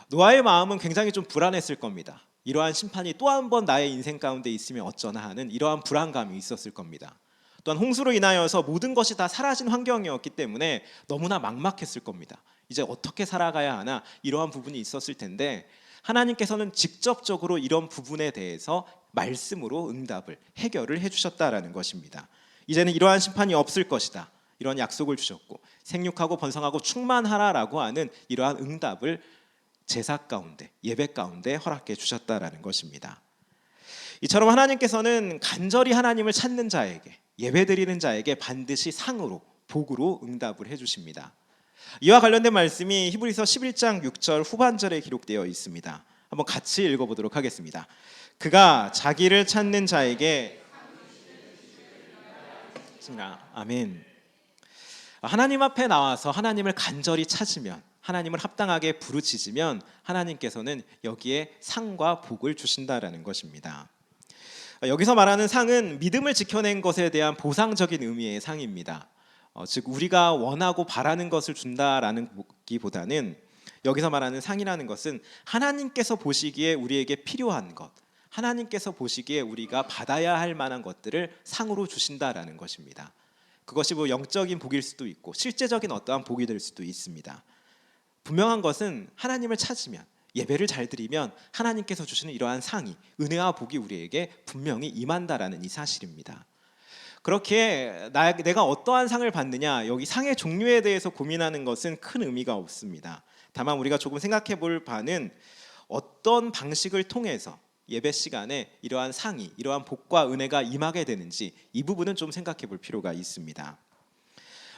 노아의 마음은 굉장히 좀 불안했을 겁니다. 이러한 심판이 또 한 번 나의 인생 가운데 있으면 어쩌나 하는 이러한 불안감이 있었을 겁니다. 또한 홍수로 인하여서 모든 것이 다 사라진 환경이었기 때문에 너무나 막막했을 겁니다. 이제 어떻게 살아가야 하나, 이러한 부분이 있었을 텐데 하나님께서는 직접적으로 이런 부분에 대해서 말씀으로 응답을, 해결을 해주셨다라는 것입니다. 이제는 이러한 심판이 없을 것이다, 이러한 약속을 주셨고 생육하고 번성하고 충만하라라고 하는 이러한 응답을 제사 가운데, 예배 가운데 허락해 주셨다라는 것입니다. 이처럼 하나님께서는 간절히 하나님을 찾는 자에게, 예배드리는 자에게 반드시 상으로, 복으로 응답을 해주십니다. 이와 관련된 말씀이 히브리서 11장 6절 후반절에 기록되어 있습니다. 한번 같이 읽어보도록 하겠습니다. 그가 자기를 찾는 자에게, 아멘. 하나님 앞에 나와서 하나님을 간절히 찾으면 하나님을 합당하게 부르짖으면 하나님께서는 여기에 상과 복을 주신다라는 것입니다. 여기서 말하는 상은 믿음을 지켜낸 것에 대한 보상적인 의미의 상입니다. 즉 우리가 원하고 바라는 것을 준다라는 기보다는 여기서 말하는 상이라는 것은 하나님께서 보시기에 우리에게 필요한 것, 하나님께서 보시기에 우리가 받아야 할 만한 것들을 상으로 주신다라는 것입니다. 그것이 뭐 영적인 복일 수도 있고 실제적인 어떠한 복이 될 수도 있습니다. 분명한 것은 하나님을 찾으면, 예배를 잘 드리면 하나님께서 주시는 이러한 상이, 은혜와 복이 우리에게 분명히 임한다라는 이 사실입니다. 그렇게 내가 어떠한 상을 받느냐, 여기 상의 종류에 대해서 고민하는 것은 큰 의미가 없습니다. 다만 우리가 조금 생각해 볼 바는 어떤 방식을 통해서 예배 시간에 이러한 상이, 이러한 복과 은혜가 임하게 되는지, 이 부분은 좀 생각해 볼 필요가 있습니다.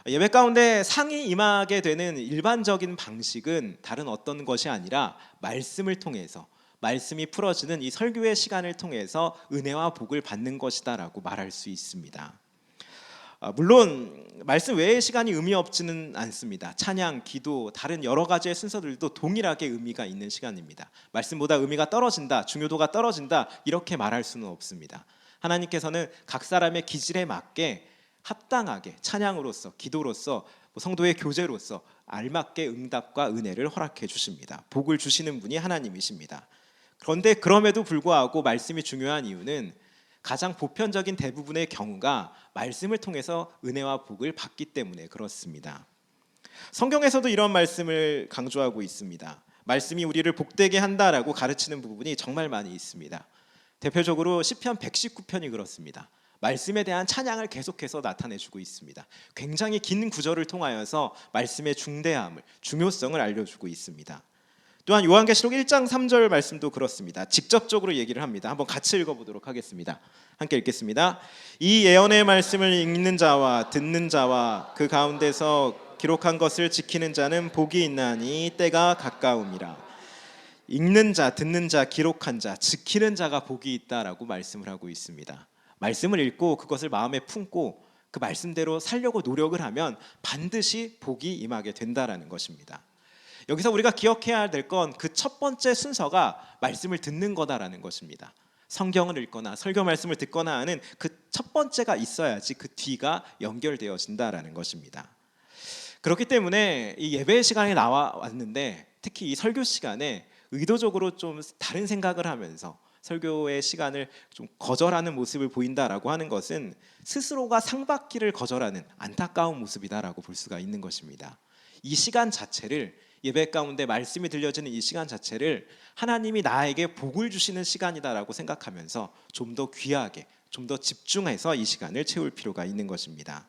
예배 가운데 상이 임하게 되는 일반적인 방식은 다른 어떤 것이 아니라 말씀을 통해서, 말씀이 풀어지는 이 설교의 시간을 통해서 은혜와 복을 받는 것이다라고 말할 수 있습니다. 물론 말씀 외의 시간이 의미 없지는 않습니다. 찬양, 기도, 다른 여러 가지의 순서들도 동일하게 의미가 있는 시간입니다. 말씀보다 의미가 떨어진다, 중요도가 떨어진다, 이렇게 말할 수는 없습니다. 하나님께서는 각 사람의 기질에 맞게 합당하게 찬양으로서, 기도로서, 성도의 교제로서 알맞게 응답과 은혜를 허락해 주십니다. 복을 주시는 분이 하나님이십니다. 그런데 그럼에도 불구하고 말씀이 중요한 이유는 가장 보편적인 대부분의 경우가 말씀을 통해서 은혜와 복을 받기 때문에 그렇습니다. 성경에서도 이런 말씀을 강조하고 있습니다. 말씀이 우리를 복되게 한다라고 가르치는 부분이 정말 많이 있습니다. 대표적으로 시편 119편이 그렇습니다. 말씀에 대한 찬양을 계속해서 나타내주고 있습니다. 굉장히 긴 구절을 통하여서 말씀의 중대함을, 중요성을 알려주고 있습니다. 또한 요한계시록 1장 3절 말씀도 그렇습니다. 직접적으로 얘기를 합니다. 한번 같이 읽어보도록 하겠습니다. 함께 읽겠습니다. 이 예언의 말씀을 읽는 자와 듣는 자와 그 가운데서 기록한 것을 지키는 자는 복이 있나니 때가 가까움이라. 읽는 자, 듣는 자, 기록한 자, 지키는 자가 복이 있다라고 말씀을 하고 있습니다. 말씀을 읽고 그것을 마음에 품고 그 말씀대로 살려고 노력을 하면 반드시 복이 임하게 된다라는 것입니다. 여기서 우리가 기억해야 될 건 그 첫 번째 순서가 말씀을 듣는 거다라는 것입니다. 성경을 읽거나 설교 말씀을 듣거나 하는 그 첫 번째가 있어야지 그 뒤가 연결되어진다라는 것입니다. 그렇기 때문에 이 예배 시간에 나와 왔는데 특히 이 설교 시간에 의도적으로 좀 다른 생각을 하면서 설교의 시간을 좀 거절하는 모습을 보인다라고 하는 것은 스스로가 상받기를 거절하는 안타까운 모습이다라고 볼 수가 있는 것입니다. 이 시간 자체를, 예배 가운데 말씀이 들려지는 이 시간 자체를 하나님이 나에게 복을 주시는 시간이다라고 생각하면서 좀 더 귀하게, 좀 더 집중해서 이 시간을 채울 필요가 있는 것입니다.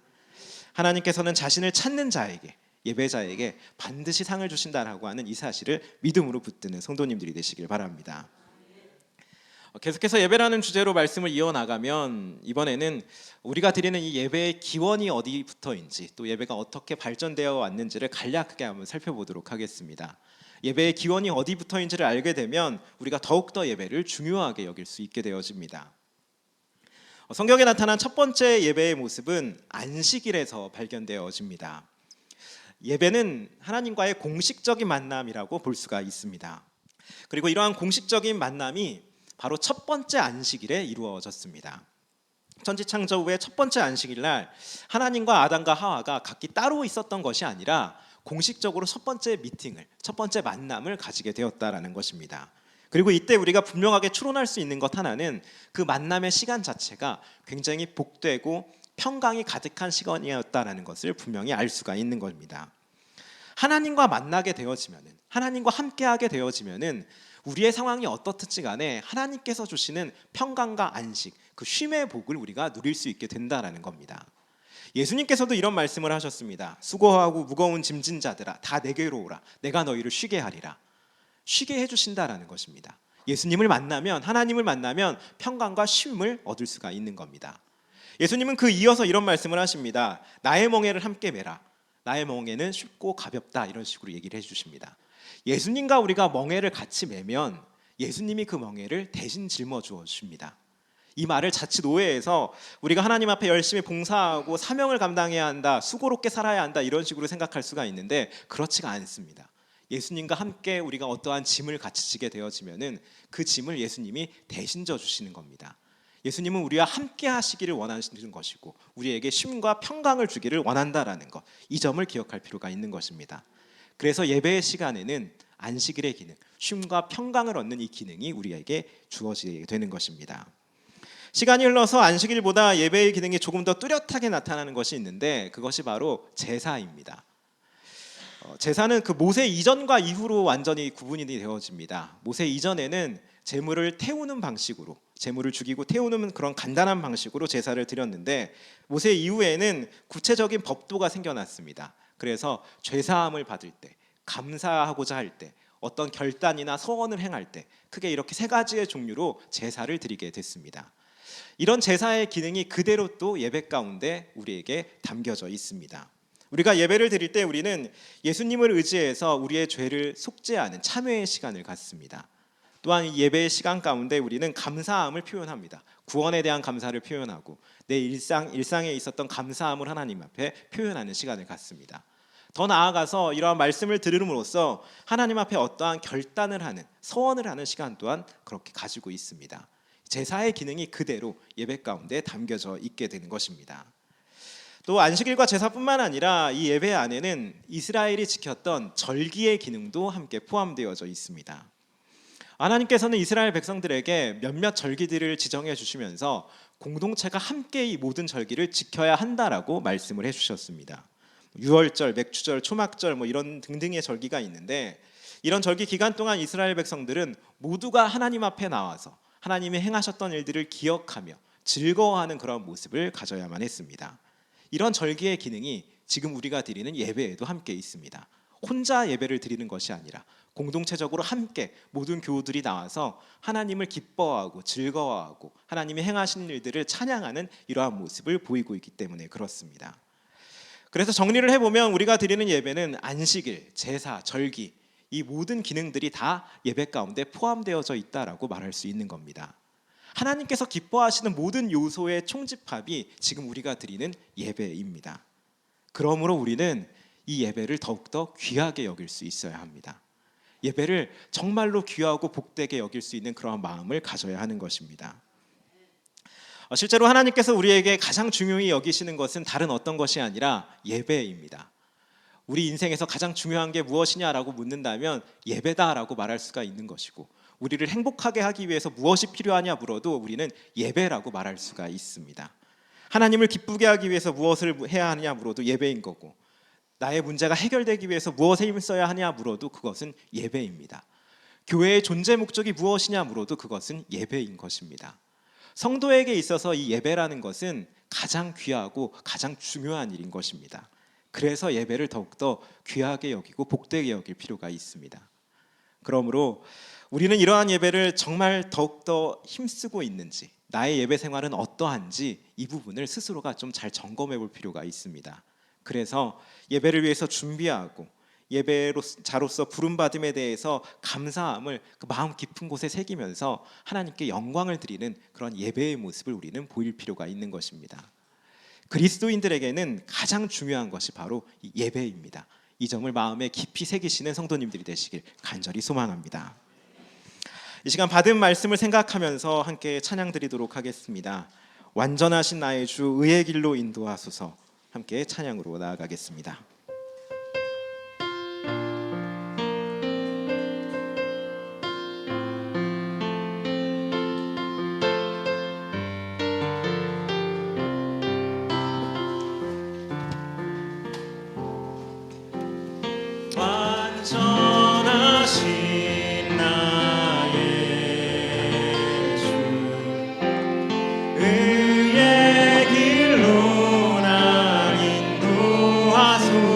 하나님께서는 자신을 찾는 자에게, 예배자에게 반드시 상을 주신다라고 하는 이 사실을 믿음으로 붙드는 성도님들이 되시길 바랍니다. 계속해서 예배라는 주제로 말씀을 이어나가면 이번에는 우리가 드리는 이 예배의 기원이 어디부터인지, 또 예배가 어떻게 발전되어 왔는지를 간략하게 한번 살펴보도록 하겠습니다. 예배의 기원이 어디부터인지를 알게 되면 우리가 더욱더 예배를 중요하게 여길 수 있게 되어집니다. 성경에 나타난 첫 번째 예배의 모습은 안식일에서 발견되어집니다. 예배는 하나님과의 공식적인 만남이라고 볼 수가 있습니다. 그리고 이러한 공식적인 만남이 바로 첫 번째 안식일에 이루어졌습니다. 천지창조 후의 첫 번째 안식일 날 하나님과 아담과 하와가 각기 따로 있었던 것이 아니라 공식적으로 첫 번째 미팅을, 첫 번째 만남을 가지게 되었다라는 것입니다. 그리고 이때 우리가 분명하게 추론할 수 있는 것 하나는 그 만남의 시간 자체가 굉장히 복되고 평강이 가득한 시간이었다라는 것을 분명히 알 수가 있는 겁니다. 하나님과 만나게 되어지면은, 하나님과 함께하게 되어지면은 우리의 상황이 어떻든지 간에 하나님께서 주시는 평강과 안식, 그 쉼의 복을 우리가 누릴 수 있게 된다라는 겁니다. 예수님께서도 이런 말씀을 하셨습니다. 수고하고 무거운 짐진 자들아 다 내게로 오라. 내가 너희를 쉬게 하리라. 쉬게 해주신다라는 것입니다. 예수님을 만나면, 하나님을 만나면 평강과 쉼을 얻을 수가 있는 겁니다. 예수님은 그 이어서 이런 말씀을 하십니다. 나의 멍에를 함께 메라. 나의 멍에는 쉽고 가볍다. 이런 식으로 얘기를 해주십니다. 예수님과 우리가 멍에를 같이 매면 예수님이 그 멍에를 대신 짊어 주어 주십니다. 이 말을 자칫 오해해서 우리가 하나님 앞에 열심히 봉사하고 사명을 감당해야 한다, 수고롭게 살아야 한다 이런 식으로 생각할 수가 있는데 그렇지가 않습니다. 예수님과 함께 우리가 어떠한 짐을 같이 지게 되어지면은 그 짐을 예수님이 대신 져 주시는 겁니다. 예수님은 우리와 함께 하시기를 원하시는 것이고 우리에게 쉼과 평강을 주기를 원한다라는 것, 이 점을 기억할 필요가 있는 것입니다. 그래서 예배의 시간에는 안식일의 기능, 쉼과 평강을 얻는 이 기능이 우리에게 주어지게 되는 것입니다. 시간이 흘러서 안식일보다 예배의 기능이 조금 더 뚜렷하게 나타나는 것이 있는데 그것이 바로 제사입니다. 제사는 그 모세 이전과 이후로 완전히 구분이 되어집니다. 모세 이전에는 제물을 태우는 방식으로, 제물을 죽이고 태우는 그런 간단한 방식으로 제사를 드렸는데 모세 이후에는 구체적인 법도가 생겨났습니다. 그래서 죄사함을 받을 때, 감사하고자 할 때, 어떤 결단이나 서원을 행할 때 크게 이렇게 세 가지의 종류로 제사를 드리게 됐습니다. 이런 제사의 기능이 그대로 또 예배 가운데 우리에게 담겨져 있습니다. 우리가 예배를 드릴 때 우리는 예수님을 의지해서 우리의 죄를 속죄하는 참회의 시간을 갖습니다. 또한 이 예배의 시간 가운데 우리는 감사함을 표현합니다. 구원에 대한 감사를 표현하고 내 일상에 있었던 감사함을 하나님 앞에 표현하는 시간을 갖습니다. 더 나아가서 이러한 말씀을 들음으로써 하나님 앞에 어떠한 결단을 하는, 서원을 하는 시간 또한 그렇게 가지고 있습니다. 제사의 기능이 그대로 예배 가운데 담겨져 있게 되는 것입니다. 또 안식일과 제사뿐만 아니라 이 예배 안에는 이스라엘이 지켰던 절기의 기능도 함께 포함되어져 있습니다. 하나님께서는 이스라엘 백성들에게 몇몇 절기들을 지정해 주시면서 공동체가 함께 이 모든 절기를 지켜야 한다라고 말씀을 해주셨습니다. 유월절, 맥추절, 초막절 이런 등등의 절기가 있는데 이런 절기 기간 동안 이스라엘 백성들은 모두가 하나님 앞에 나와서 하나님이 행하셨던 일들을 기억하며 즐거워하는 그런 모습을 가져야만 했습니다. 이런 절기의 기능이 지금 우리가 드리는 예배에도 함께 있습니다. 혼자 예배를 드리는 것이 아니라 공동체적으로 함께 모든 교우들이 나와서 하나님을 기뻐하고 즐거워하고 하나님이 행하신 일들을 찬양하는 이러한 모습을 보이고 있기 때문에 그렇습니다. 그래서 정리를 해보면 우리가 드리는 예배는 안식일, 제사, 절기 이 모든 기능들이 다 예배 가운데 포함되어져 있다라고 말할 수 있는 겁니다. 하나님께서 기뻐하시는 모든 요소의 총집합이 지금 우리가 드리는 예배입니다. 그러므로 우리는 이 예배를 더욱더 귀하게 여길 수 있어야 합니다. 예배를 정말로 귀하고 복되게 여길 수 있는 그러한 마음을 가져야 하는 것입니다. 실제로 하나님께서 우리에게 가장 중요히 여기시는 것은 다른 어떤 것이 아니라 예배입니다. 우리 인생에서 가장 중요한 게 무엇이냐라고 묻는다면 예배다라고 말할 수가 있는 것이고 우리를 행복하게 하기 위해서 무엇이 필요하냐 물어도 우리는 예배라고 말할 수가 있습니다. 하나님을 기쁘게 하기 위해서 무엇을 해야 하냐 물어도 예배인 거고 나의 문제가 해결되기 위해서 무엇에 힘써야 하냐 물어도 그것은 예배입니다. 교회의 존재 목적이 무엇이냐 물어도 그것은 예배인 것입니다. 성도에게 있어서 이 예배라는 것은 가장 귀하고 가장 중요한 일인 것입니다. 그래서 예배를 더욱더 귀하게 여기고 복되게 여길 필요가 있습니다. 그러므로 우리는 이러한 예배를 정말 더욱더 힘쓰고 있는지 나의 예배 생활은 어떠한지 이 부분을 스스로가 좀 잘 점검해 볼 필요가 있습니다. 그래서 예배를 위해서 준비하고 예배자로서 부름받음에 대해서 감사함을 그 마음 깊은 곳에 새기면서 하나님께 영광을 드리는 그런 예배의 모습을 우리는 보일 필요가 있는 것입니다. 그리스도인들에게는 가장 중요한 것이 바로 이 예배입니다. 이 점을 마음에 깊이 새기시는 성도님들이 되시길 간절히 소망합니다. 이 시간 받은 말씀을 생각하면서 함께 찬양 드리도록 하겠습니다. 완전하신 나의 주 의의 길로 인도하소서. 함께 찬양으로 나아가겠습니다. 완전하신 나의 주 의의 길로 날 인도하소서.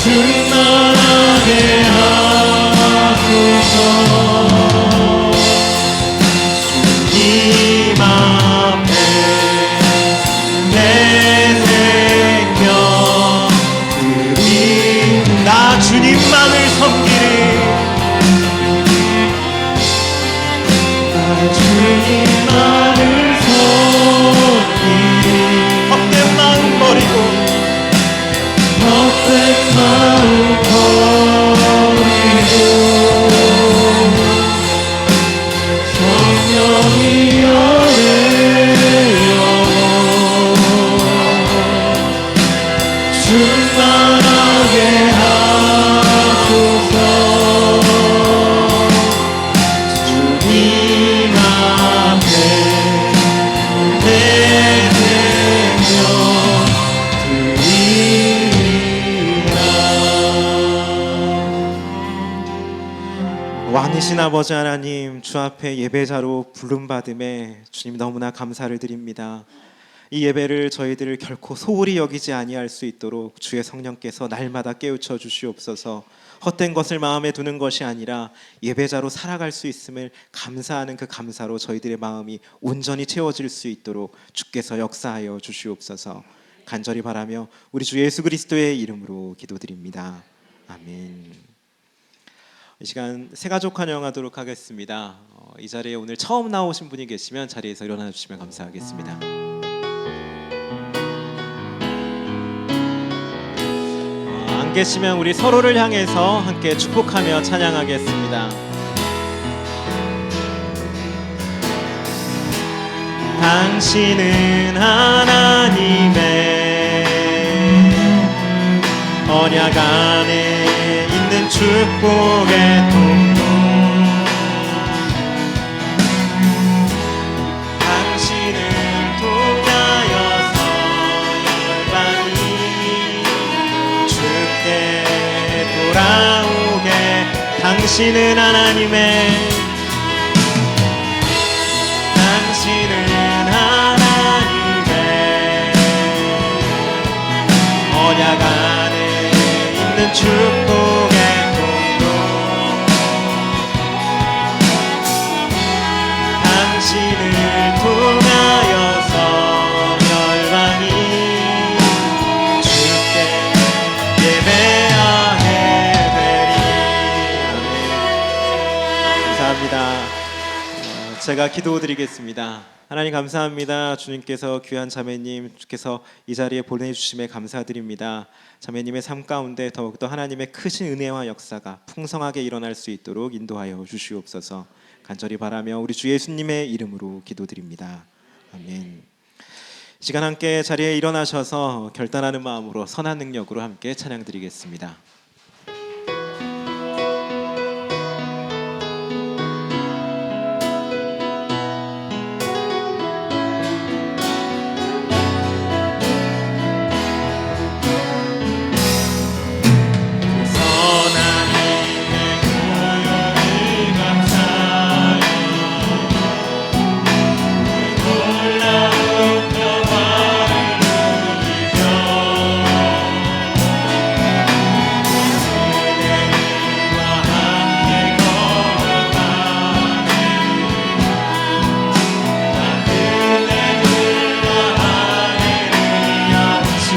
충만하게 하소서. 주님 앞에 내 생명 드리. 나 주님만을 섬기리. 나 주님만을 섬기리. 헛된 마음 버리고, 헛된 마음 버리고, 성령이여 내 영혼 충만하게 하소서. 주님 앞에 내 생명 드리라. 왕이신 아버지 하나님, 주 앞에 예배자로 부름받음에 주님 너무나 감사를 드립니다. 이 예배를 저희들을 결코 소홀히 여기지 아니할 수 있도록 주의 성령께서 날마다 깨우쳐 주시옵소서. 헛된 것을 마음에 두는 것이 아니라 예배자로 살아갈 수 있음을 감사하는 그 감사로 저희들의 마음이 온전히 채워질 수 있도록 주께서 역사하여 주시옵소서. 간절히 바라며 우리 주 예수 그리스도의 이름으로 기도드립니다. 아멘. 이 시간 새가족 환영하도록 하겠습니다. 이 자리에 오늘 처음 나오신 분이 계시면 자리에서 일어나 주시면 감사하겠습니다. 안 계시면 우리 서로를 향해서 함께 축복하며 찬양하겠습니다. 당신은 하나님의 언약 안에 있는 축복의 통로. 당신을 통하여서 열방이 주께 돌아오게. 당신은 하나님의, 당신은 하나님의 언약 안에 있는 축복의 통로. 당신을 통하여서 열방이 주께 예배하게 되리. 감사합니다. 제가 기도드리겠습니다. 하나님 감사합니다. 주님께서 귀한 자매님 주께서 이 자리에 보내주심에 감사드립니다. 자매님의 삶 가운데 더욱더 하나님의 크신 은혜와 역사가 풍성하게 일어날 수 있도록 인도하여 주시옵소서. 간절히 바라며 우리 주 예수님의 이름으로 기도드립니다. 아멘. 이 시간 함께 자리에 일어나셔서 결단하는 마음으로 선한 능력으로 함께 찬양드리겠습니다.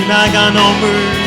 지나가 넘을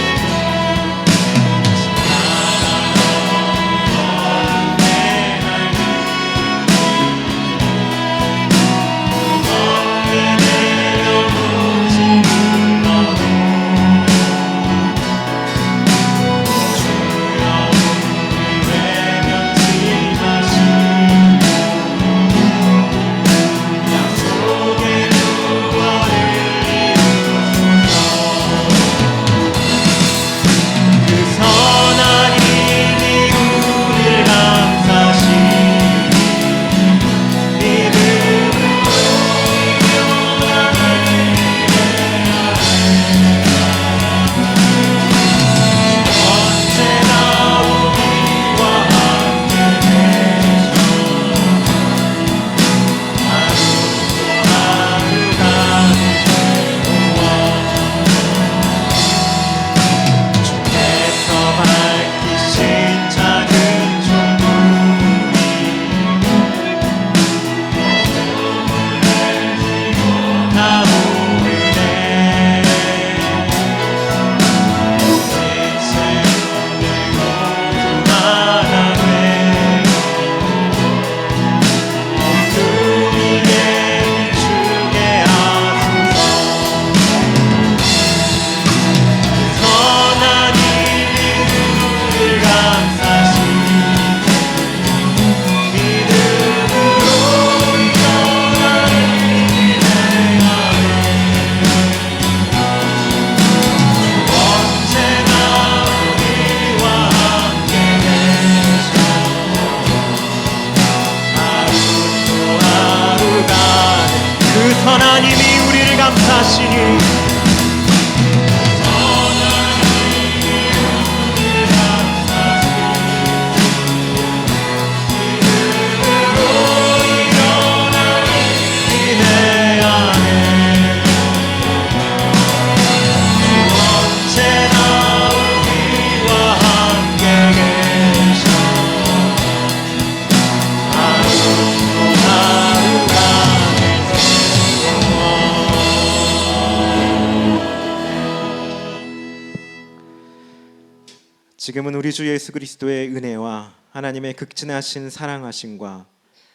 지금은 우리 주 예수 그리스도의 은혜와 하나님의 극진하신 사랑하심과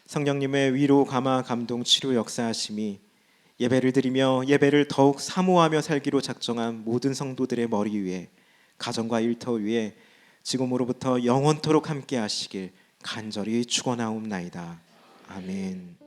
성령님의 위로 감화 감동 치료 역사하심이 예배를 드리며 예배를 더욱 사모하며 살기로 작정한 모든 성도들의 머리 위에 가정과 일터 위에 지금으로부터 영원토록 함께 하시길 간절히 축원하옵나이다. 아멘.